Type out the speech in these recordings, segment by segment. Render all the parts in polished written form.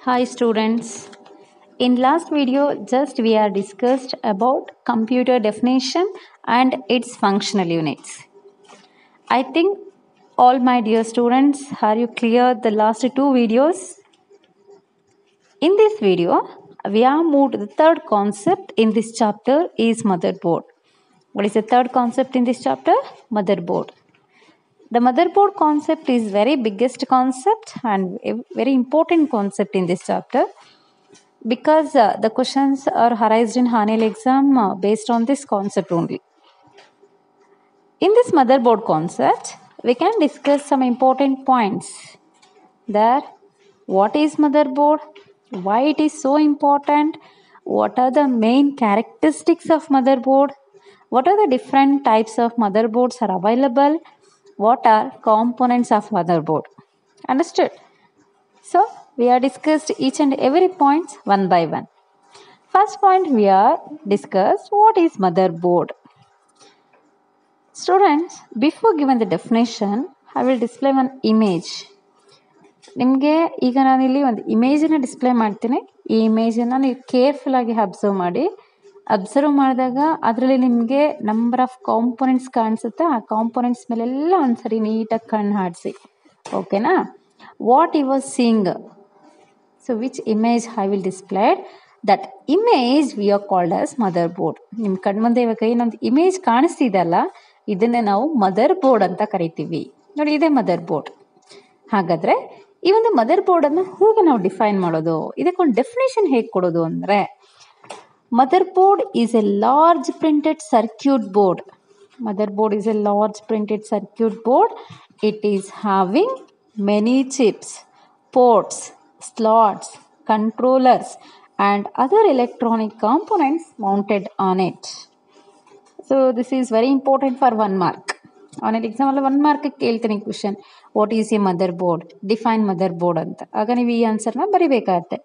Hi students. In last video just we are discussed about computer definition and its functional units. I think all my dear students, are you clear the last two videos? In this video we are moved to the third concept in this chapter is motherboard. What is the third concept in this chapter? Motherboard. The motherboard concept is very biggest concept and a very important concept in this chapter because the questions are arised in Hanel exam based on this concept only. In this motherboard concept, we can discuss some important points. There, what is motherboard? Why it is so important? What are the main characteristics of motherboard? What are the different types of motherboards are available? What are components of motherboard? Understood? So, we are discussed each and every point one by one. First point we are discussed what is motherboard. Students, before giving the definition, I will display one image. ನಿಮಗೆ ಈಗ ನಾನಿಲ್ಲಿ ಒಂದು ಇಮೇಜನ್ನು display ಮಾಡ್ತೀನಿ. ಈ ಇಮೇಜನ್ನು ನೀವು careful ಆಗಿ observe ಮಾಡಿದಾಗ ಅದರಲ್ಲಿ ನಿಮಗೆ ನಂಬರ್ ಆಫ್ ಕಾಂಪೊನೆಂಟ್ಸ್ ಕಾಣಿಸುತ್ತೆ. ಆ ಕಾಂಪೊನೆಂಟ್ಸ್ ಮೇಲೆಲ್ಲ ಒಂದ್ಸರಿ ನೀಟಾಗಿ ಕಣ್ಣು ಹಾಡಿಸಿ, ಓಕೆನಾ? What you was seeing, so which image I will displayed, that image we are called as mother board. ನಿಮ್ಮ ಕಣ್ಮುಂದೆ ಇವಾಗ ಏನೊಂದು ಇಮೇಜ್ ಕಾಣಿಸ್ತಿದೆಯಲ್ಲ, ಇದನ್ನೇ ನಾವು ಮದರ್ ಬೋರ್ಡ್ ಅಂತ ಕರಿತೀವಿ. ನೋಡಿ, ಇದೇ ಮದರ್ ಬೋರ್ಡ್. ಹಾಗಾದರೆ ಈ ಒಂದು ಮದರ್ ಬೋರ್ಡನ್ನು ಹೇಗೆ ನಾವು ಡಿಫೈನ್ ಮಾಡೋದು, ಇದಕ್ಕೊಂದು ಡೆಫಿನೇಷನ್ ಹೇಗೆ ಕೊಡೋದು ಅಂದರೆ, mother board is A large printed circuit board. Mother board is A large printed circuit board. It is having many chips, ports, slots, controllers and other electronic components mounted on it. So this is very important for 1 mark. On an exam 1 mark ಕೇಳ್ತೀನಿ question, what is a motherboard, define motherboard ಅಂತ. ಆಗ ನೀವು ಈ ಆನ್ಸರ್ನ ಬರಿಬೇಕಾಗತ್ತೆ.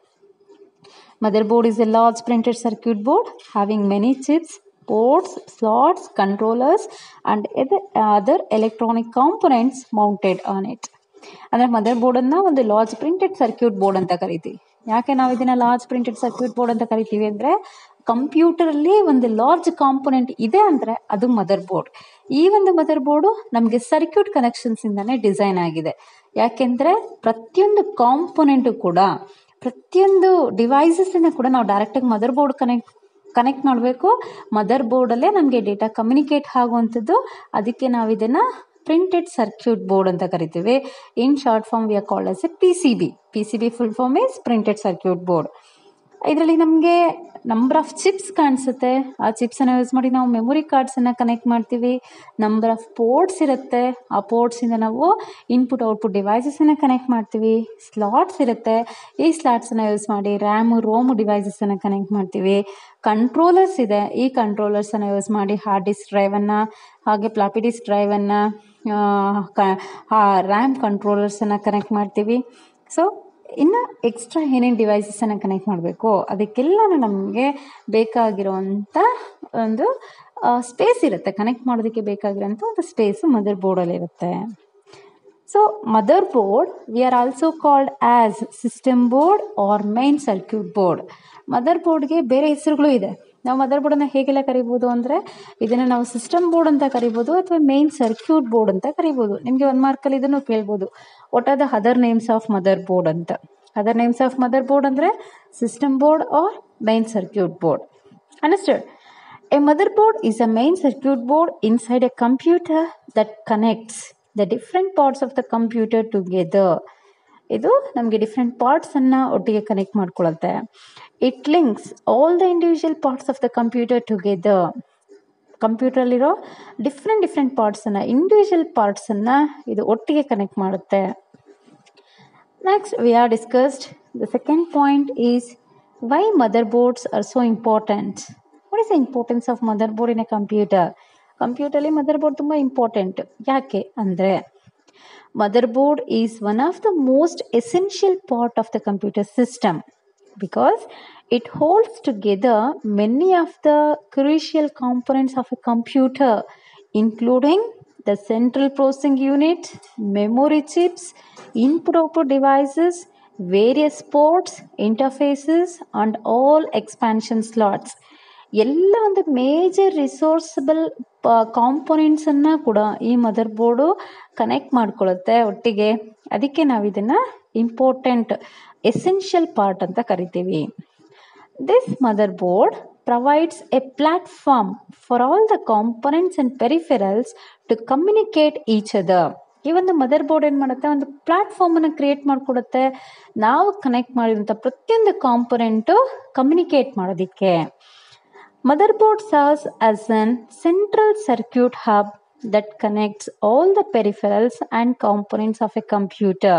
Motherboard is a large printed circuit board having many chips, ports, slots, controllers and other electronic components mounted on it. ಅಂದರೆ mother ಬೋರ್ಡನ್ನು ಒಂದು large printed circuit board ಅಂತ ಕರಿತೀವಿ. ಯಾಕೆ ನಾವು ಇದನ್ನು ಲಾರ್ಜ್ ಪ್ರಿಂಟೆಡ್ ಸರ್ಕ್ಯೂಟ್ ಬೋರ್ಡ್ ಅಂತ ಕರಿತೀವಿ ಅಂದರೆ, ಕಂಪ್ಯೂಟರಲ್ಲಿ ಒಂದು ಲಾರ್ಜ್ ಕಾಂಪೊನೆಂಟ್ ಇದೆ ಅಂದರೆ ಅದು ಮದರ್ ಬೋರ್ಡ್. ಈ ಒಂದು ಮದರ್ ಬೋರ್ಡು ನಮಗೆ ಸರ್ಕ್ಯೂಟ್ ಕನೆಕ್ಷನ್ಸಿಂದನೇ ಡಿಸೈನ್ ಆಗಿದೆ. ಯಾಕೆಂದರೆ ಪ್ರತಿಯೊಂದು ಕಾಂಪೊನೆಂಟು ಕೂಡ, ಪ್ರತಿಯೊಂದು ಡಿವೈಸಸ್ಸನ್ನು ಕೂಡ ನಾವು ಡೈರೆಕ್ಟಾಗಿ ಮದರ್ ಬೋರ್ಡ್ ಕನೆಕ್ಟ್ ಮಾಡಬೇಕು. ಮದರ್ ಬೋರ್ಡಲ್ಲೇ ನಮಗೆ ಡೇಟಾ ಕಮ್ಯುನಿಕೇಟ್ ಆಗುವಂಥದ್ದು. ಅದಕ್ಕೆ ನಾವು ಇದನ್ನು ಪ್ರಿಂಟೆಡ್ ಸರ್ಕ್ಯೂಟ್ ಬೋರ್ಡ್ ಅಂತ ಕರಿತೀವಿ. In short form we are called as a PCB. PCB full form is printed circuit board. ಇದರಲ್ಲಿ ನಮಗೆ ನಂಬರ್ ಆಫ್ ಚಿಪ್ಸ್ ಕಾಣಿಸುತ್ತೆ. ಆ ಚಿಪ್ಸನ್ನು ಯೂಸ್ ಮಾಡಿ ನಾವು ಮೆಮೊರಿ ಕಾರ್ಡ್ಸನ್ನು ಕನೆಕ್ಟ್ ಮಾಡ್ತೀವಿ. ನಂಬರ್ ಆಫ್ ಪೋರ್ಟ್ಸ್ ಇರುತ್ತೆ. ಆ ಪೋರ್ಟ್ಸಿಂದ ನಾವು ಇನ್ಪುಟ್ ಔಟ್ಪುಟ್ ಡಿವೈಸಸ್ಸನ್ನು ಕನೆಕ್ಟ್ ಮಾಡ್ತೀವಿ. ಸ್ಲಾಟ್ಸ್ ಇರುತ್ತೆ. ಈ ಸ್ಲಾಟ್ಸನ್ನು ಯೂಸ್ ಮಾಡಿ ರ್ಯಾಮು ರೋಮು ಡಿವೈಸಸ್ಸನ್ನು ಕನೆಕ್ಟ್ ಮಾಡ್ತೀವಿ. ಕಂಟ್ರೋಲರ್ಸ್ ಇದೆ. ಈ ಕಂಟ್ರೋಲರ್ಸನ್ನು ಯೂಸ್ ಮಾಡಿ ಹಾರ್ಡ್ ಡಿಸ್ಕ್ ಡ್ರೈವನ್ನು, ಹಾಗೆ ಫ್ಲಾಪಿ ಡಿಸ್ಕ್ ಡ್ರೈವನ್ನು, ರ್ಯಾಮ್ ಕಂಟ್ರೋಲರ್ಸನ್ನು ಕನೆಕ್ಟ್ ಮಾಡ್ತೀವಿ. ಸೊ ಇನ್ನು ಎಕ್ಸ್ಟ್ರಾ ಏನೇನು ಡಿವೈಸಸ್ಸನ್ನು ಕನೆಕ್ಟ್ ಮಾಡಬೇಕು ಅದಕ್ಕೆಲ್ಲನೂ ನಮಗೆ ಬೇಕಾಗಿರೋವಂಥ ಒಂದು ಸ್ಪೇಸ್ ಇರುತ್ತೆ. ಕನೆಕ್ಟ್ ಮಾಡೋದಕ್ಕೆ ಬೇಕಾಗಿರೋಂಥ ಒಂದು ಸ್ಪೇಸು ಮದರ್ ಬೋರ್ಡಲ್ಲಿರುತ್ತೆ. So motherboard we are also called as system board or main circuit board. ಮದರ್ ಬೋರ್ಡ್ಗೆ ಬೇರೆ ಹೆಸರುಗಳು ಇದೆ. ನಾವು ಮದರ್ ಬೋರ್ಡನ್ನು ಹೇಗೆಲ್ಲ ಕರಿಬೋದು ಅಂದರೆ, ಇದನ್ನು ನಾವು ಸಿಸ್ಟಮ್ ಬೋರ್ಡ್ ಅಂತ ಕರಿಬೋದು ಅಥವಾ ಮೇನ್ ಸರ್ಕ್ಯೂಟ್ ಬೋರ್ಡ್ ಅಂತ ಕರಿಬೋದು. ನಿಮಗೆ 1 ಮಾರ್ಕಲ್ಲಿ ಇದನ್ನು ಕೇಳ್ಬೋದು, what are the other names of motherboard ಅಂತ. Other names of motherboard ಅಂದರೆ system board or main circuit board. Understood? A motherboard is a main circuit board inside a computer that connects the different parts of the computer together. ಇದು ನಮಗೆ different ಪಾರ್ಟ್ಸನ್ನು ಒಟ್ಟಿಗೆ connect ಮಾಡ್ಕೊಳ್ಳುತ್ತೆ. It links all the individual parts of the computer together. ಕಂಪ್ಯೂಟರಲ್ಲಿರೋ different ಪಾರ್ಟ್ಸನ್ನು, individual ಪಾರ್ಟ್ಸನ್ನು ಇದು ಒಟ್ಟಿಗೆ ಕನೆಕ್ಟ್ ಮಾಡುತ್ತೆ. Next we are discussed the second point is why motherboards are so important. What is the importance of motherboard in a computer? ಕಂಪ್ಯೂಟರಲ್ಲಿ motherboard ತುಂಬ important. ಯಾಕೆ ಅಂದರೆ, motherboard is one of the most essential part of the computer system because it holds together many of the crucial components of a computer, including the central processing unit, memory chips, input output devices, various ports, interfaces and all expansion slots. ಎಲ್ಲ ಒಂದು major ರಿಸೋರ್ಸಬಲ್ ಕಾಂಪೊನೆಂಟ್ಸನ್ನು ಕೂಡ ಈ mother board connect ಮಾಡ್ಕೊಳ್ಳುತ್ತೆ ಒಟ್ಟಿಗೆ. ಅದಕ್ಕೆ ನಾವು ಇದನ್ನು important essential part ಅಂತ ಕರಿತೀವಿ. This mother board provides a platform for all the components and peripherals to communicate each other. ಈ ಒಂದು ಮದರ್ ಬೋರ್ಡ್ ಏನು ಮಾಡುತ್ತೆ, ಒಂದು ಪ್ಲಾಟ್ಫಾರ್ಮನ್ನು ಕ್ರಿಯೇಟ್ ಮಾಡಿಕೊಡುತ್ತೆ ನಾವು ಕನೆಕ್ಟ್ ಮಾಡಿದಂಥ ಪ್ರತಿಯೊಂದು ಕಾಂಪೊನೆಂಟು ಕಮ್ಯುನಿಕೇಟ್ ಮಾಡೋದಕ್ಕೆ. Mother board serves as an central circuit hub that connects all the peripherals and components of a computer.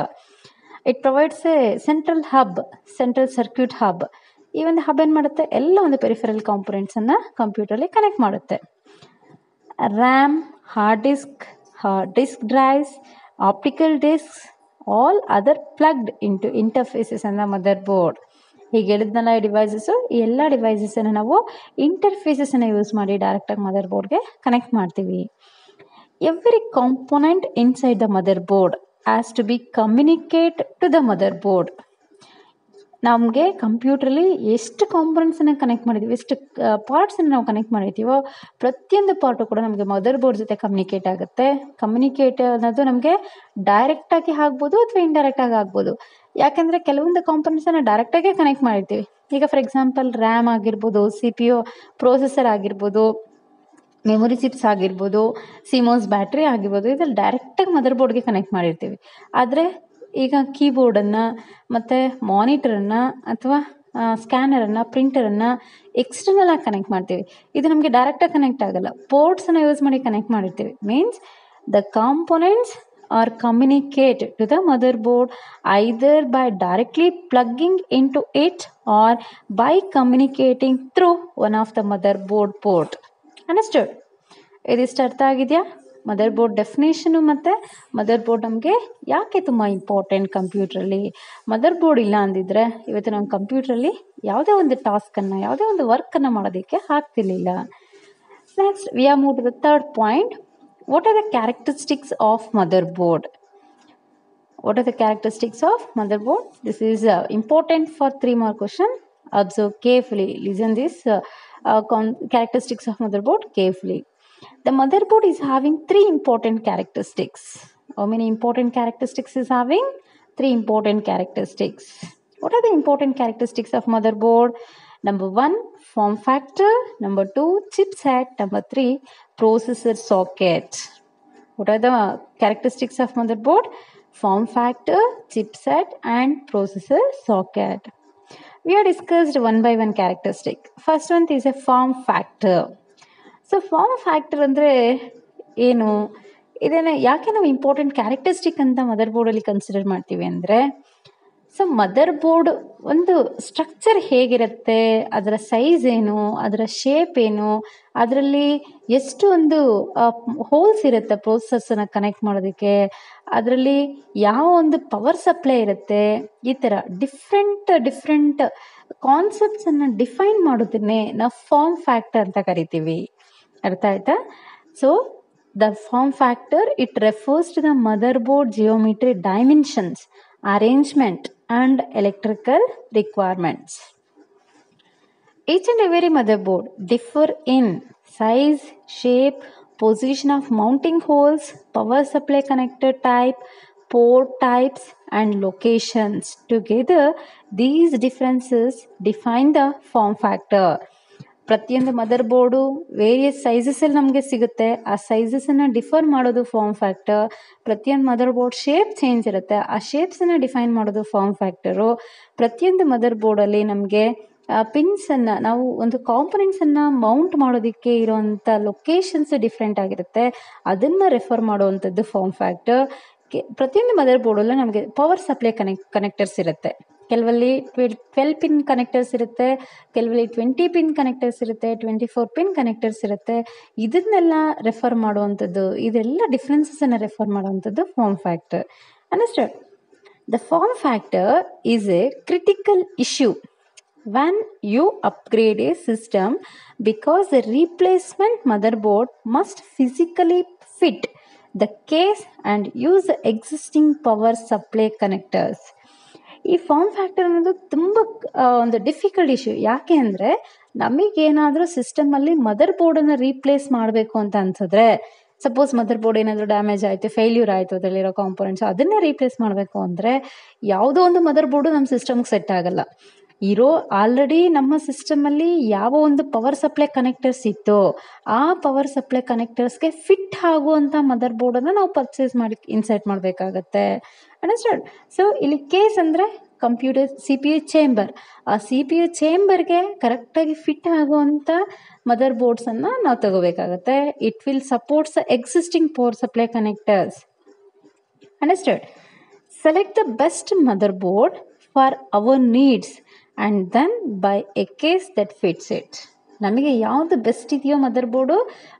It provides a central circuit hub. ಈ ಒಂದು ಹಬ್ ಏನು ಮಾಡುತ್ತೆ, ಎಲ್ಲ ಒಂದು ಪೆರಿಫೆರಲ್ ಕಾಂಪೊನೆಂಟ್ಸನ್ನು ಕಂಪ್ಯೂಟರಲ್ಲಿ ಕನೆಕ್ಟ್ ಮಾಡುತ್ತೆ. RAM, hard disk drives, optical disk, all other plugged into interfaces on a motherboard. ಹೀಗೆ ಹೇಳಿದ್ನಲ್ಲ ಈ ಡಿವೈಸಸ್ಸು, ಈ ಎಲ್ಲ ಡಿವೈಸಸನ್ನು ನಾವು ಇಂಟರ್ಫೇಸಸನ್ನು ಯೂಸ್ ಮಾಡಿ ಡೈರೆಕ್ಟಾಗಿ ಮದರ್ ಬೋರ್ಡ್ಗೆ ಕನೆಕ್ಟ್ ಮಾಡ್ತೀವಿ. Every component inside the motherboard has to be communicate to the motherboard. ನಮಗೆ ಕಂಪ್ಯೂಟ್ರಲ್ಲಿ ಎಷ್ಟು ಕಾಂಪೊನೆಂಟ್ಸನ್ನು ಕನೆಕ್ಟ್ ಮಾಡಿದ್ದೀವಿ, ಎಷ್ಟು ಪಾರ್ಟ್ಸನ್ನು ನಾವು ಕನೆಕ್ಟ್ ಮಾಡಿರ್ತೀವೋ ಪ್ರತಿಯೊಂದು ಪಾರ್ಟು ಕೂಡ ನಮಗೆ ಮದರ್ ಬೋರ್ಡ್ ಜೊತೆ ಕಮ್ಯುನಿಕೇಟ್ ಆಗುತ್ತೆ. ಕಮ್ಯುನಿಕೇಟ್ ಅನ್ನೋದು ನಮಗೆ ಡೈರೆಕ್ಟಾಗಿ ಆಗ್ಬೋದು ಅಥವಾ ಇಂಡೈರೆಕ್ಟಾಗಿ ಆಗ್ಬೋದು. ಯಾಕೆಂದರೆ ಕೆಲವೊಂದು ಕಾಂಪೊನೆಂಟ್ಸನ್ನು ಡೈರೆಕ್ಟಾಗೆ ಕನೆಕ್ಟ್ ಮಾಡಿರ್ತೀವಿ. ಈಗ ಫಾರ್ ಎಕ್ಸಾಂಪಲ್ ರ್ಯಾಮ್ ಆಗಿರ್ಬೋದು, CPU ಪ್ರೊಸೆಸರ್ ಆಗಿರ್ಬೋದು, ಮೆಮೊರಿ ಚಿಪ್ಸ್ ಆಗಿರ್ಬೋದು, ಸಿಮೋಸ್ ಬ್ಯಾಟ್ರಿ ಆಗಿರ್ಬೋದು, ಇದ್ರಲ್ಲಿ ಡೈರೆಕ್ಟಾಗಿ ಮದರ್ ಬೋರ್ಡ್ಗೆ ಕನೆಕ್ಟ್ ಮಾಡಿರ್ತೀವಿ. ಆದರೆ ಈಗ ಕೀಬೋರ್ಡನ್ನು ಮತ್ತು ಮಾನಿಟರನ್ನು ಅಥವಾ ಸ್ಕ್ಯಾನರನ್ನು, ಪ್ರಿಂಟರನ್ನು ಎಕ್ಸ್ಟರ್ನಲ್ ಆಗಿ ಕನೆಕ್ಟ್ ಮಾಡ್ತೀವಿ. ಇದು ನಮಗೆ ಡೈರೆಕ್ಟಾಗಿ ಕನೆಕ್ಟ್ ಆಗೋಲ್ಲ, ಪೋರ್ಟ್ಸನ್ನು ಯೂಸ್ ಮಾಡಿ ಕನೆಕ್ಟ್ ಮಾಡಿರ್ತೀವಿ. Means the components are communicate to the motherboard either by directly plugging in to it or by communicating through one of the motherboard port. Understood? ಇದಿಷ್ಟು ಅರ್ಥ ಆಗಿದೆಯಾ? ಮದರ್ ಬೋರ್ಡ್ ಡೆಫಿನೇಷನು ಮತ್ತು motherboard ನಮಗೆ ಯಾಕೆ ತುಂಬ important ಕಂಪ್ಯೂಟ್ರಲ್ಲಿ. Mother board ಇಲ್ಲ ಅಂದಿದ್ರೆ ಇವತ್ತು ನಮ್ಮ ಕಂಪ್ಯೂಟ್ರಲ್ಲಿ ಯಾವುದೇ ಒಂದು ಟಾಸ್ಕನ್ನು, ಯಾವುದೇ ಒಂದು ವರ್ಕನ್ನು ಮಾಡೋದಕ್ಕೆ ಆಗ್ತಿರ್ಲಿಲ್ಲ. Next we are move to the third point. What are the characteristics of motherboard? What are the characteristics of motherboard? This is important for 3 more question. Observe carefully. Listen this characteristics of motherboard carefully. The motherboard is having 3 important characteristics. How many important characteristics is having? 3 important characteristics. What are the important characteristics of motherboard? Number 1, form factor. Number 2, chipset. Number 3, processor socket. What are the characteristics of motherboard? Form factor, chipset and processor socket. We have discussed one by one characteristic. First one is a form factor. So form factor ಅಂದರೆ ಏನು, ಇದನ್ನು ಯಾಕೆ ನಾವು important characteristic ಅಂತ mother ಬೋರ್ಡಲ್ಲಿ consider ಮಾಡ್ತೀವಿ ಅಂದರೆ, so mother board ಒಂದು structure ಹೇಗಿರುತ್ತೆ, ಅದರ ಸೈಜ್ ಏನು, ಅದರ ಶೇಪ್ ಏನು, ಅದರಲ್ಲಿ ಎಷ್ಟು ಒಂದು ಹೋಲ್ಸ್ ಇರುತ್ತೆ ಪ್ರೊಸೆಸರ್ಸನ್ನು ಕನೆಕ್ಟ್ ಮಾಡೋದಕ್ಕೆ, ಅದರಲ್ಲಿ ಯಾವ ಒಂದು ಪವರ್ ಸಪ್ಲೈ ಇರುತ್ತೆ, ಈ ಥರ ಡಿಫ್ರೆಂಟ್ ಕಾನ್ಸೆಪ್ಟ್ಸನ್ನು ಡಿಫೈನ್ ಮಾಡೋದನ್ನೇ ನಾವು ಫಾರ್ಮ್ ಫ್ಯಾಕ್ಟರ್ ಅಂತ ಕರಿತೀವಿ. ಅರ್ಥ ಆಯ್ತಾ? So the form factor it refers to the motherboard geometry dimensions, arrangement and electrical requirements. Each and every motherboard differ in size, shape, position of mounting holes, power supply connector type, port types and locations. Together, these differences define the form factor. ಪ್ರತಿಯೊಂದು mother board various ಸೈಜಸಲ್ಲಿ ನಮಗೆ ಸಿಗುತ್ತೆ. ಆ ಸೈಜಸನ್ನು differ ಮಾಡೋದು form factor. ಪ್ರತಿಯೊಂದು mother board shape change ಇರುತ್ತೆ, ಆ ಶೇಪ್ಸನ್ನು define ಮಾಡೋದು form factor. ಪ್ರತಿಯೊಂದು ಮದರ್ ಬೋರ್ಡಲ್ಲಿ ನಮಗೆ ಪಿನ್ಸನ್ನು, ನಾವು ಒಂದು ಕಾಂಪೊನೆಂಟ್ಸನ್ನು ಮೌಂಟ್ ಮಾಡೋದಕ್ಕೆ ಇರೋವಂಥ ಲೊಕೇಶನ್ಸ್ ಡಿಫ್ರೆಂಟ್ ಆಗಿರುತ್ತೆ, ಅದನ್ನು ರೆಫರ್ ಮಾಡುವಂಥದ್ದು ಫಾರ್ಮ್ ಫ್ಯಾಕ್ಟರ್. ಪ್ರತಿಯೊಂದು ಮದರ್ ಬೋರ್ಡಲ್ಲೂ ನಮಗೆ ಪವರ್ ಸಪ್ಲೈ ಕನೆಕ್ಟರ್ಸ್ ಇರುತ್ತೆ. ಕೆಲವಲ್ಲಿ 12 ಪಿನ್ ಕನೆಕ್ಟರ್ಸ್ ಇರುತ್ತೆ, ಕೆಲವಲ್ಲಿ 20 ಪಿನ್ ಕನೆಕ್ಟರ್ಸ್ ಇರುತ್ತೆ, 24 ಪಿನ್ ಕನೆಕ್ಟರ್ಸ್ ಇರುತ್ತೆ. ಇದನ್ನೆಲ್ಲ ರೆಫರ್ ಮಾಡುವಂಥದ್ದು, ಇದೆಲ್ಲ ಡಿಫ್ರೆನ್ಸಸನ್ನು ರೆಫರ್ ಮಾಡುವಂಥದ್ದು form factor. Understand? The form factor is a critical issue when you upgrade a system because the replacement motherboard must physically fit the case and use the existing power supply connectors. ಈ form factor ಅನ್ನೋದು ತುಂಬ ಒಂದು difficult issue. ಯಾಕೆ ಅಂದರೆ ನಮಗೇನಾದರೂ ಸಿಸ್ಟಮಲ್ಲಿ mother ಬೋರ್ಡನ್ನು replace ಮಾಡಬೇಕು ಅಂತ ಅನ್ಸಿದ್ರೆ, ಸಪೋಸ್ ಮದರ್ ಬೋರ್ಡ್ ಏನಾದರೂ ಡ್ಯಾಮೇಜ್ ಆಯಿತು, ಫೇಲ್ಯೂರ್ ಆಯಿತು, ಅದರಲ್ಲಿರೋ ಕಾಂಪೊನೆಂಟ್ಸ್ ಅದನ್ನೇ ರೀಪ್ಲೇಸ್ ಮಾಡಬೇಕು ಅಂದರೆ ಯಾವುದೋ ಒಂದು ಮದರ್ ಬೋರ್ಡು ನಮ್ಮ ಸಿಸ್ಟಮ್ಗೆ ಸೆಟ್ ಆಗಲ್ಲ. ಇರೋ ಆಲ್ರೆಡಿ ನಮ್ಮ ಸಿಸ್ಟಮಲ್ಲಿ ಯಾವ ಒಂದು ಪವರ್ ಸಪ್ಲೈ ಕನೆಕ್ಟರ್ಸ್ ಇತ್ತು ಆ ಪವರ್ ಸಪ್ಲೈ ಕನೆಕ್ಟರ್ಸ್ಗೆ ಫಿಟ್ ಆಗುವಂಥ ಮದರ್ ಬೋರ್ಡನ್ನು ನಾವು ಪರ್ಚೇಸ್ ಮಾಡಿ ಇನ್ಸರ್ಟ್ ಮಾಡಬೇಕಾಗತ್ತೆ. ಅಂಡರ್ಸ್ಟ್ಯಾಂಡ್? ಸೊ ಇಲ್ಲಿ ಕೇಸ್ ಅಂದರೆ ಕಂಪ್ಯೂಟರ್ CPU ಚೇಂಬರ್, ಆ CPU ಚೇಂಬರ್ಗೆ ಕರೆಕ್ಟಾಗಿ ಫಿಟ್ ಆಗುವಂಥ ಮದರ್ ಬೋರ್ಡ್ಸನ್ನು ನಾವು ತಗೋಬೇಕಾಗತ್ತೆ. It will supports existing power supply connectors. Understand? Select the best motherboard for our needs and then buy a case that fits it. ನಮಗೆ ಯಾವುದು ಬೆಸ್ಟ್ ಇದೆಯೋ ಮದರ್ ಬೋರ್ಡು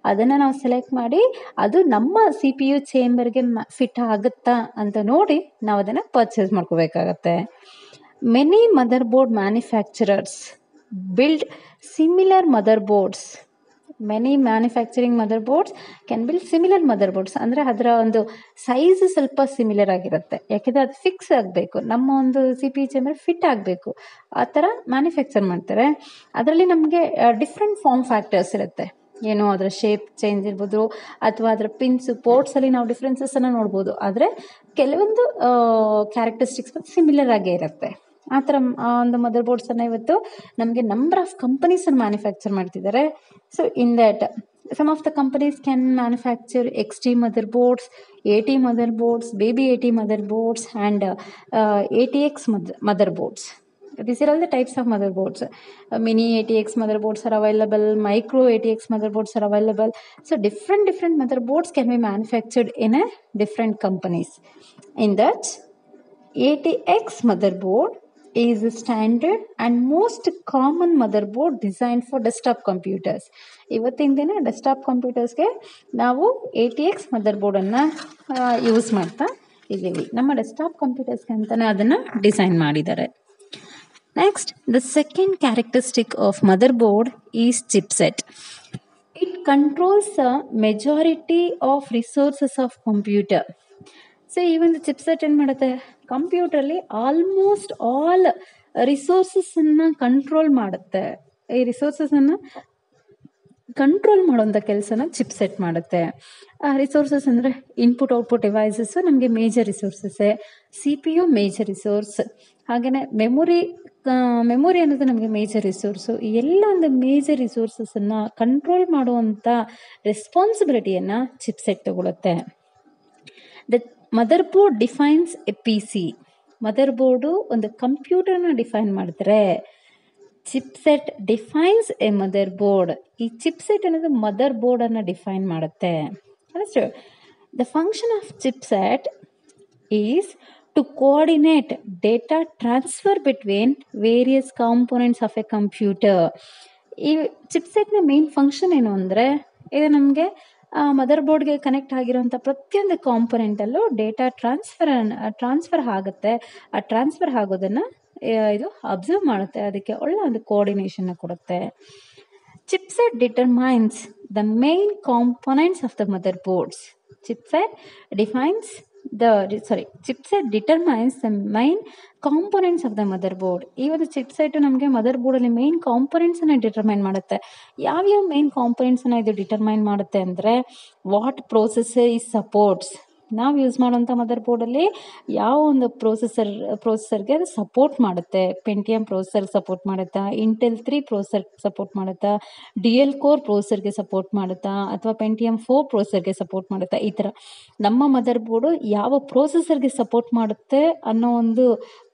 ಅದನ್ನು ನಾವು ಸೆಲೆಕ್ಟ್ ಮಾಡಿ ಅದು ನಮ್ಮ CPU ಚೇಂಬರ್ಗೆ ಫಿಟ್ ಆಗುತ್ತಾ ಅಂತ ನೋಡಿ ನಾವು ಅದನ್ನು ಪರ್ಚೇಸ್ ಮಾಡ್ಕೋಬೇಕಾಗತ್ತೆ. Many mother board manufacturers build similar mother boards. Many manufacturing mother boards can build similar mother boards. ಅಂದರೆ ಅದರ ಒಂದು ಸೈಜ್ ಸ್ವಲ್ಪ ಸಿಮಿಲರ್ ಆಗಿರುತ್ತೆ. ಯಾಕೆಂದರೆ ಅದು ಫಿಕ್ಸ್ ಆಗಬೇಕು, ನಮ್ಮ ಒಂದು CPU ಚೇಂಬರ್ ಫಿಟ್ ಆಗಬೇಕು, ಆ ಥರ ಮ್ಯಾನುಫ್ಯಾಕ್ಚರ್ ಮಾಡ್ತಾರೆ. ಅದರಲ್ಲಿ ನಮಗೆ ಡಿಫ್ರೆಂಟ್ ಫಾರ್ಮ್ ಫ್ಯಾಕ್ಟರ್ಸ್ ಇರುತ್ತೆ. ಏನೋ ಅದರ ಶೇಪ್ ಚೇಂಜ್ ಇರ್ಬೋದು ಅಥವಾ ಅದರ ಪಿನ್ಸು ಪೋರ್ಟ್ಸಲ್ಲಿ ನಾವು ಡಿಫ್ರೆನ್ಸಸ್ಸನ್ನು ನೋಡ್ಬೋದು. ಆದರೆ ಕೆಲವೊಂದು ಕ್ಯಾರೆಕ್ಟರಿಸ್ಟಿಕ್ಸ್ ಸಿಮಿಲರ್ ಆಗೇ ಇರುತ್ತೆ. ಆ ಥರ ಒಂದು ಮದರ್ ಬೋರ್ಡ್ಸನ್ನು ಇವತ್ತು ನಮಗೆ ನಂಬರ್ ಆಫ್ ಕಂಪನೀಸನ್ನು ಮ್ಯಾನುಫ್ಯಾಕ್ಚರ್ ಮಾಡ್ತಿದ್ದಾರೆ. So in that some of the companies can manufacture XT motherboards, AT motherboards, baby AT motherboards and ATX motherboards. These are all the types of motherboards. Mini ATX motherboards are available, micro ATX motherboards are available. So different motherboards can be manufactured in a different companies. In that, ATX motherboard is a standard and most common motherboard designed for desktop computers. ಇವತ್ತಿನ ದಿನ desktop ಕಂಪ್ಯೂಟರ್ಸ್ಗೆ ನಾವು ATX ಮದರ್ಬೋರ್ಡನ್ನು use ಮಾಡ್ತಾ ಇದ್ದೀವಿ. ನಮ್ಮ desktop ಕಂಪ್ಯೂಟರ್ಸ್ಗೆ ಅಂತಲೇ ಅದನ್ನು design ಮಾಡಿದ್ದಾರೆ. Next, the second characteristic of motherboard is chipset. It controls the majority of resources of computer. So ಈ ಒಂದು ಚಿಪ್ಸೆಟ್ ಏನು ಮಾಡುತ್ತೆ, ಕಂಪ್ಯೂಟ್ರಲ್ಲಿ ಆಲ್ಮೋಸ್ಟ್ ಆಲ್ ರಿಸೋರ್ಸಸ್ಸನ್ನು ಕಂಟ್ರೋಲ್ ಮಾಡುತ್ತೆ. ಈ ರಿಸೋರ್ಸಸನ್ನು ಕಂಟ್ರೋಲ್ ಮಾಡುವಂಥ ಕೆಲಸನ ಚಿಪ್ಸೆಟ್ ಮಾಡುತ್ತೆ. ರಿಸೋರ್ಸಸ್ ಅಂದರೆ ಇನ್ಪುಟ್ ಔಟ್ಪುಟ್ ಡಿವೈಸಸ್ಸು ನಮಗೆ ಮೇಜರ್ ರಿಸೋರ್ಸಸ್ಸೇ. CPU ಮೇಜರ್ ರಿಸೋರ್ಸ್, ಹಾಗೆಯೇ ಮೆಮೊರಿ ಅನ್ನೋದು ನಮಗೆ ಮೇಜರ್ ರಿಸೋರ್ಸು. ಎಲ್ಲ ಒಂದು ಮೇಜರ್ ರಿಸೋರ್ಸಸನ್ನು ಕಂಟ್ರೋಲ್ ಮಾಡುವಂಥ ರೆಸ್ಪಾನ್ಸಿಬಿಲಿಟಿಯನ್ನು ಚಿಪ್ಸೆಟ್ ತಗೊಳುತ್ತೆ. The motherboard defines a PC. Motherboard ಒಂದು ಕಂಪ್ಯೂಟರ್ನ ಡಿಫೈನ್ ಮಾಡಿದ್ರೆ chipset defines a motherboard. ಈ ಚಿಪ್ಸೆಟ್ ಅನ್ನೋದು ಮದರ್ ಬೋರ್ಡನ್ನು ಡಿಫೈನ್ ಮಾಡುತ್ತೆ. The function of chipset is to coordinate data transfer between various components of a computer. ಈ ಚಿಪ್ಸೆಟ್ನ ಮೇನ್ ಫಂಕ್ಷನ್ ಏನು ಅಂದರೆ, ಇದು ನಮಗೆ ಮದರ್ ಬೋರ್ಡ್ಗೆ ಕನೆಕ್ಟ್ ಆಗಿರೋಂಥ ಪ್ರತಿಯೊಂದು ಕಾಂಪೊನೆಂಟಲ್ಲೂ ಡೇಟಾ ಟ್ರಾನ್ಸ್ಫರ್ ಆಗುತ್ತೆ. ಆ ಟ್ರಾನ್ಸ್ಫರ್ ಆಗೋದನ್ನು ಇದು ಅಬ್ಸರ್ವ್ ಮಾಡುತ್ತೆ, ಅದಕ್ಕೆ ಒಳ್ಳೆ ಒಂದು ಕೋಆರ್ಡಿನೇಷನ್ನ ಕೊಡುತ್ತೆ. Chipset determines the main components of the mother boards. Chipset determines the main components of the motherboard. ಈ ಒಂದು ಚಿಪ್ಸೆಟ್ ನಮಗೆ ಮದರ್ ಬೋರ್ಡಲ್ಲಿ ಮೇನ್ ಕಾಂಪೊನೆಂಟ್ಸನ್ನು ಡಿಟರ್ಮೈನ್ ಮಾಡುತ್ತೆ. ಯಾವ್ಯಾವ ಮೇನ್ ಕಾಂಪೊನೆಂಟ್ಸನ್ನು ಇದು ಡಿಟರ್ಮೈನ್ ಮಾಡುತ್ತೆ ಅಂದರೆ, ವಾಟ್ ಪ್ರೊಸೆಸರ್ ಈ ಸಪೋರ್ಟ್ಸ್. ನಾವು ಯೂಸ್ ಮಾಡೋಂಥ ಮದರ್ ಬೋರ್ಡಲ್ಲಿ ಯಾವ ಒಂದು ಪ್ರೊಸೆಸರ್ಗೆ ಅದು ಸಪೋರ್ಟ್ ಮಾಡುತ್ತೆ. ಪೆಂಟಿಯಮ್ ಪ್ರೊಸೆಸರ್ ಸಪೋರ್ಟ್ ಮಾಡುತ್ತಾ, ಇಂಟೆಲ್ 3 ಪ್ರೊಸೆಸರ್ ಸಪೋರ್ಟ್ ಮಾಡುತ್ತಾ, DL ಕೋರ್ ಪ್ರೊಸೆಸರ್ಗೆ ಸಪೋರ್ಟ್ ಮಾಡುತ್ತಾ, ಅಥವಾ ಪೆಂಟಿಯಮ್ 4 ಪ್ರೊಸೆಸರ್ಗೆ ಸಪೋರ್ಟ್ ಮಾಡುತ್ತಾ. ಈ ಥರ ನಮ್ಮ ಮದರ್ ಬೋರ್ಡು ಯಾವ ಪ್ರೊಸೆಸರ್ಗೆ ಸಪೋರ್ಟ್ ಮಾಡುತ್ತೆ ಅನ್ನೋ ಒಂದು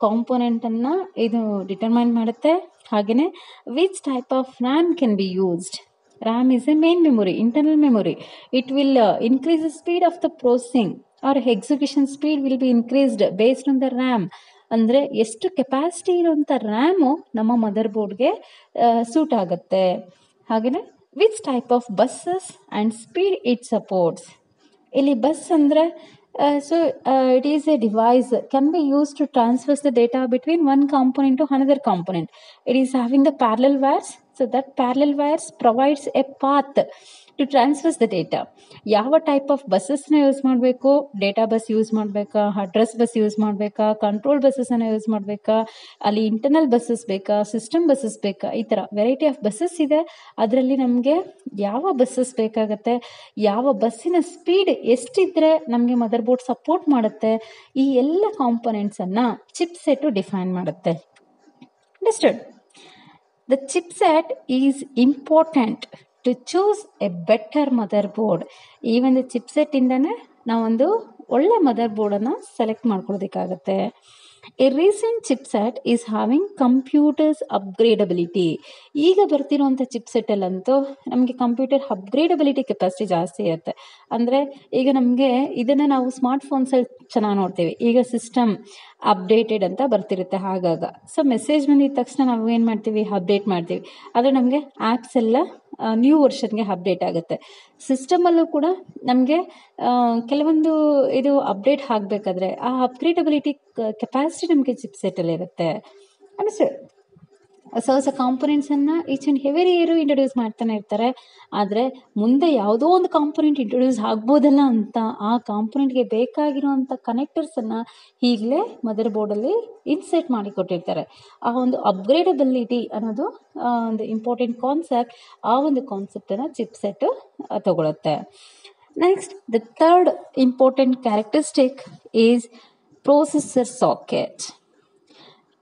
ಕಾಂಪೊನೆಂಟನ್ನು ಇದು ಡಿಟರ್ಮೈನ್ ಮಾಡುತ್ತೆ. ಹಾಗೆಯೇ which type of RAM can be used. RAM is a main memory, internal memory. It will increase the speed of the processing or execution speed will be increased based on the RAM. ಅಂದರೆ ಎಷ್ಟು capacity ಇರುವಂಥ RAM ನಮ್ಮ mother ಬೋರ್ಡ್ಗೆ suit ಆಗುತ್ತೆ. ಹಾಗೆಯೇ which type of buses and speed it supports. ಇಲ್ಲಿ bus ಅಂದರೆ it is a device can be used to transfer the data between one component to another component. It is having the parallel wires, so that parallel wires provides a path to transfers the data. ಯಾವ type of ಬಸ್ಸಸ್ನ use ಮಾಡಬೇಕು, data bus use ಮಾಡಬೇಕಾ, address bus use ಮಾಡಬೇಕಾ, control ಬಸ್ಸನ್ನು use ಮಾಡಬೇಕಾ, ಅಲ್ಲಿ internal buses ಬೇಕಾ, system buses ಬೇಕಾ, ಈ ಥರ ವೆರೈಟಿ ಆಫ್ ಬಸ್ಸಸ್ ಇದೆ. ಅದರಲ್ಲಿ ನಮಗೆ ಯಾವ ಬಸ್ಸಸ್ ಬೇಕಾಗತ್ತೆ, ಯಾವ ಬಸ್ಸಿನ ಸ್ಪೀಡ್ ಎಷ್ಟಿದ್ರೆ ನಮಗೆ ಮದರ್ ಬೋರ್ಡ್ ಸಪೋರ್ಟ್ ಮಾಡುತ್ತೆ, ಈ ಎಲ್ಲ ಕಾಂಪೊನೆಂಟ್ಸನ್ನು ಚಿಪ್ಸೆಟ್ಟು ಡಿಫೈನ್ ಮಾಡುತ್ತೆ. Understood? The chipset is important to choose a better motherboard. ಈ ಒಂದು ಚಿಪ್ಸೆಟ್ ಇಂದನೇ ನಾವೊಂದು ಒಳ್ಳೆ ಮದರ್ ಬೋರ್ಡನ್ನು ಸೆಲೆಕ್ಟ್ ಮಾಡ್ಕೊಳ್ಳೋದಕ್ಕಾಗತ್ತೆ. A recent chipset is having computers upgradability. ಈಗ ಬರ್ತಿರೋಂಥ ಚಿಪ್ಸೆಟ್ಟಲ್ಲಂತೂ ನಮಗೆ ಕಂಪ್ಯೂಟರ್ ಅಪ್ಗ್ರೇಡಬಿಲಿಟಿ ಕೆಪಾಸಿಟಿ ಜಾಸ್ತಿ ಇರುತ್ತೆ. ಅಂದರೆ ಈಗ ನಮಗೆ ಇದನ್ನು ನಾವು ಸ್ಮಾರ್ಟ್ ಫೋನ್ಸಲ್ಲಿ ಚೆನ್ನಾಗಿ ನೋಡ್ತೀವಿ. ಈಗ ಸಿಸ್ಟಮ್ ಅಪ್ಡೇಟೆಡ್ ಅಂತ ಬರ್ತಿರುತ್ತೆ ಆಗಾಗ. ಸೊ ಮೆಸೇಜ್ ಬಂದಿದ ತಕ್ಷಣ ನಾವು ಏನು ಮಾಡ್ತೀವಿ, ಅಪ್ಡೇಟ್ ಮಾಡ್ತೀವಿ. ಆದರೆ ನಮಗೆ ಆ್ಯಪ್ಸ್ ಎಲ್ಲ ನ್ಯೂ ವರ್ಷನ್ಗೆ ಅಪ್ಡೇಟ್ ಆಗುತ್ತೆ. ಸಿಸ್ಟಮಲ್ಲೂ ಕೂಡ ನಮಗೆ ಕೆಲವೊಂದು ಇದು ಅಪ್ಡೇಟ್ ಆಗಬೇಕಾದ್ರೆ ಆ ಅಪ್ಗ್ರೇಡಬಿಲಿಟಿ ಕೆಪಾಸಿಟಿ ನಮಗೆ ಚಿಪ್ಸೆಟ್ಟಲ್ಲಿ ಇರುತ್ತೆ. ಅಂದರೆ ಹೊಸ ಕಾಂಪೊನೆಂಟ್ಸನ್ನು each and every year introduce ಮಾಡ್ತಾನೆ ಇರ್ತಾರೆ. ಆದರೆ ಮುಂದೆ ಯಾವುದೋ ಒಂದು ಕಾಂಪೊನೆಂಟ್ ಇಂಟ್ರೊಡ್ಯೂಸ್ ಆಗ್ಬೋದಲ್ಲ ಅಂತ ಆ ಕಾಂಪೊನೆಂಟ್ಗೆ ಬೇಕಾಗಿರುವಂಥ ಕನೆಕ್ಟರ್ಸನ್ನು ಈಗಲೇ ಮದರ್ ಬೋರ್ಡಲ್ಲಿ ಇನ್ಸರ್ಟ್ ಮಾಡಿ ಕೊಟ್ಟಿರ್ತಾರೆ. ಆ ಒಂದು ಅಪ್ಗ್ರೇಡಬಿಲಿಟಿ ಅನ್ನೋದು ಒಂದು ಇಂಪಾರ್ಟೆಂಟ್ ಕಾನ್ಸೆಪ್ಟ್. ಆ ಒಂದು ಕಾನ್ಸೆಪ್ಟನ್ನು ಚಿಪ್ಸೆಟ್ಟು ತಗೊಳುತ್ತೆ. Next, the third important characteristic is processor socket.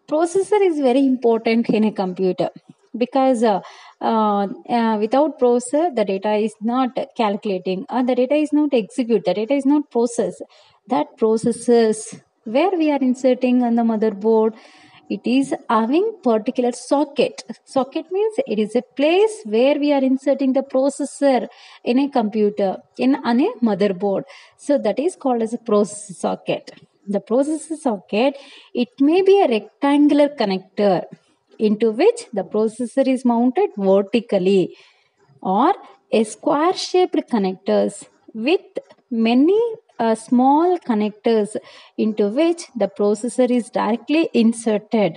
Processor is very important in a computer because without processor the data is not calculating, the data is not execute, the data is not processed. That processors where we are inserting on the motherboard, it is having particular socket. Socket means it is a place where we are inserting the processor in a computer, on a motherboard. So that is called as a processor socket. The processor socket, it may be a rectangular connector into which the processor is mounted vertically, or a square shaped connectors with many small connectors into which the processor is directly inserted.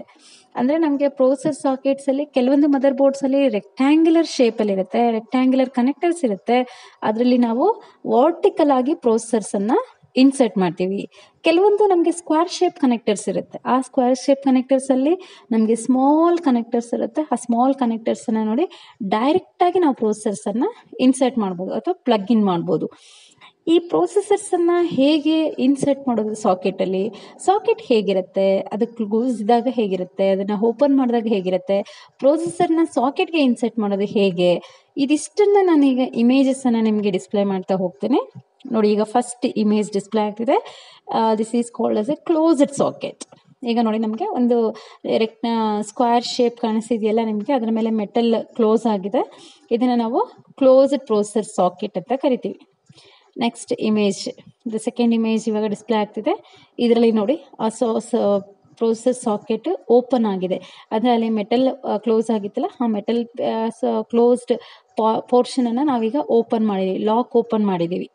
ಅಂದರೆ ನಮಗೆ processor ಸಾಕೆಟ್ಸಲ್ಲಿ ಕೆಲವೊಂದು mother ಬೋರ್ಡ್ಸಲ್ಲಿ rectangular ಶೇಪಲ್ಲಿ ಇರುತ್ತೆ, rectangular connectors ಇರುತ್ತೆ. ಅದರಲ್ಲಿ ನಾವು vertical ಆಗಿ ಪ್ರೊಸೆಸರ್ಸನ್ನು insert ಮಾಡ್ತೀವಿ. ಕೆಲವೊಂದು ನಮಗೆ ಸ್ಕ್ವೇರ್ ಶೇಪ್ ಕನೆಕ್ಟರ್ಸ್ ಇರುತ್ತೆ. ಆ ಸ್ಕ್ವೇರ್ ಶೇಪ್ ಕನೆಕ್ಟರ್ಸಲ್ಲಿ ನಮಗೆ ಸ್ಮಾಲ್ ಕನೆಕ್ಟರ್ಸ್ ಇರುತ್ತೆ. ಆ ಸ್ಮಾಲ್ ಕನೆಕ್ಟರ್ಸನ್ನು ನೋಡಿ ಡೈರೆಕ್ಟಾಗಿ ನಾವು ಪ್ರೊಸೆಸರ್ಸನ್ನು ಇನ್ಸರ್ಟ್ ಮಾಡ್ಬೋದು ಅಥವಾ ಪ್ಲಗ್ ಇನ್ ಮಾಡ್ಬೋದು. ಈ ಪ್ರೊಸೆಸರ್ಸನ್ನು ಹೇಗೆ ಇನ್ಸರ್ಟ್ ಮಾಡೋದು ಸಾಕೆಟಲ್ಲಿ, ಸಾಕೆಟ್ ಹೇಗಿರುತ್ತೆ, ಅದಕ್ಕೆ ಕ್ಲೋಸ್ ಇದ್ದಾಗ ಹೇಗಿರುತ್ತೆ, ಅದನ್ನು ಓಪನ್ ಮಾಡಿದಾಗ ಹೇಗಿರುತ್ತೆ, ಪ್ರೊಸೆಸರ್ನ ಸಾಕೆಟ್ಗೆ ಇನ್ಸರ್ಟ್ ಮಾಡೋದು ಹೇಗೆ, ಇದಿಷ್ಟನ್ನು ನಾನೀಗ ಇಮೇಜಸನ್ನು ನಿಮಗೆ ಡಿಸ್ಪ್ಲೇ ಮಾಡ್ತಾ ಹೋಗ್ತೇನೆ. ನೋಡಿ, ಈಗ ಫಸ್ಟ್ ಇಮೇಜ್ ಡಿಸ್ಪ್ಲೇ ಆಗ್ತಿದೆ. This is called as A closed socket. ಈಗ ನೋಡಿ, ನಮಗೆ ಒಂದು ಸ್ಕ್ವೇರ್ ಶೇಪ್ ಕಾಣಿಸ್ತಿದೆಯಲ್ಲ ನಿಮಗೆ, ಅದರ ಮೇಲೆ ಮೆಟಲ್ ಕ್ಲೋಸ್ ಆಗಿದೆ. ಇದನ್ನು ನಾವು ಕ್ಲೋಸ್ಡ್ ಪ್ರೊಸೆಸರ್ ಸಾಕೆಟ್ ಅಂತ ಕರಿತೀವಿ. Next image, the second image ಇವಾಗ ಡಿಸ್ಪ್ಲೇ ಆಗ್ತಿದೆ. ಇದರಲ್ಲಿ ನೋಡಿ, ಆ ಪ್ರೊಸೆಸರ್ ಸಾಕೆಟ್ ಓಪನ್ ಆಗಿದೆ. ಅದರಲ್ಲಿ ಮೆಟಲ್ ಕ್ಲೋಸ್ ಆಗಿತ್ತಲ್ಲ, ಆ ಮೆಟಲ್ ಕ್ಲೋಸ್ಡ್ ಪೋರ್ಷನನ್ನು ನಾವೀಗ ಓಪನ್ ಮಾಡಿದ್ದೀವಿ, ಲಾಕ್ ಓಪನ್ ಮಾಡಿದ್ದೀವಿ.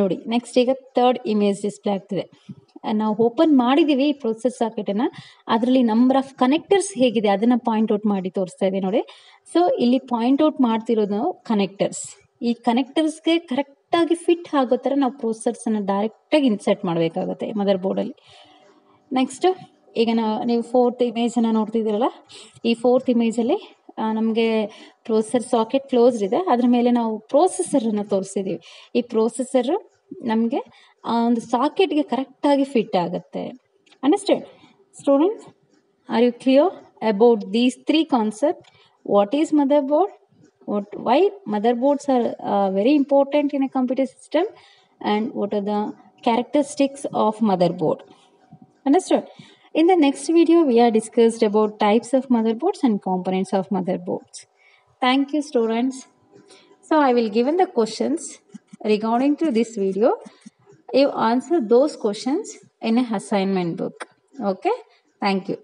ನೋಡಿ, ನೆಕ್ಸ್ಟ್ ಈಗ ಥರ್ಡ್ ಇಮೇಜ್ ಡಿಸ್ಪ್ಲೇ ಆಗ್ತಿದೆ. ನಾವು ಓಪನ್ ಮಾಡಿದ್ದೀವಿ ಈ ಪ್ರೊಸೆಸರ್ ಸಾಕೆಟನ್ನು. ಅದರಲ್ಲಿ ನಂಬರ್ ಆಫ್ ಕನೆಕ್ಟರ್ಸ್ ಹೇಗಿದೆ ಅದನ್ನು ಪಾಯಿಂಟ್ ಔಟ್ ಮಾಡಿ ತೋರಿಸ್ತಾ ಇದೆ ನೋಡಿ. ಸೊ ಇಲ್ಲಿ ಪಾಯಿಂಟ್ ಔಟ್ ಮಾಡ್ತಿರೋದು ಕನೆಕ್ಟರ್ಸ್. ಈ ಕನೆಕ್ಟರ್ಸ್ಗೆ ಕರೆಕ್ಟಾಗಿ ಫಿಟ್ ಆಗೋ ಥರ ನಾವು ಪ್ರೊಸೆಸರ್ಸನ್ನು ಡೈರೆಕ್ಟಾಗಿ ಇನ್ಸರ್ಟ್ ಮಾಡಬೇಕಾಗುತ್ತೆ ಮದರ್ ಬೋರ್ಡಲ್ಲಿ. ನೆಕ್ಸ್ಟು ಈಗ ನೀವು ಫೋರ್ತ್ ಇಮೇಜನ್ನು ನೋಡ್ತಿದ್ದೀರಲ್ಲ, ಈ ಫೋರ್ತ್ ಇಮೇಜಲ್ಲಿ ನಮಗೆ ಪ್ರೊಸೆಸರ್ ಸಾಕೆಟ್ ಕ್ಲೋಸ್ಡ್ ಇದೆ. ಅದ್ರ ಮೇಲೆ ನಾವು ಪ್ರೊಸೆಸರನ್ನು ತೋರಿಸಿದ್ದೀವಿ. ಈ ಪ್ರೊಸೆಸರು ನಮಗೆ ಆ ಒಂದು ಸಾಕೆಟ್ಗೆ ಕರೆಕ್ಟಾಗಿ ಫಿಟ್ ಆಗುತ್ತೆ. Understand students? Are you clear about these three concept? What is motherboard? Why motherboards are very important in a computer system, and what are the characteristics of motherboard? Understood? In the next video we are discussed about types of motherboards and components of motherboards. Thank you students. So I will given the questions regarding to this video. You answer those questions in a assignment book. Okay, thank you.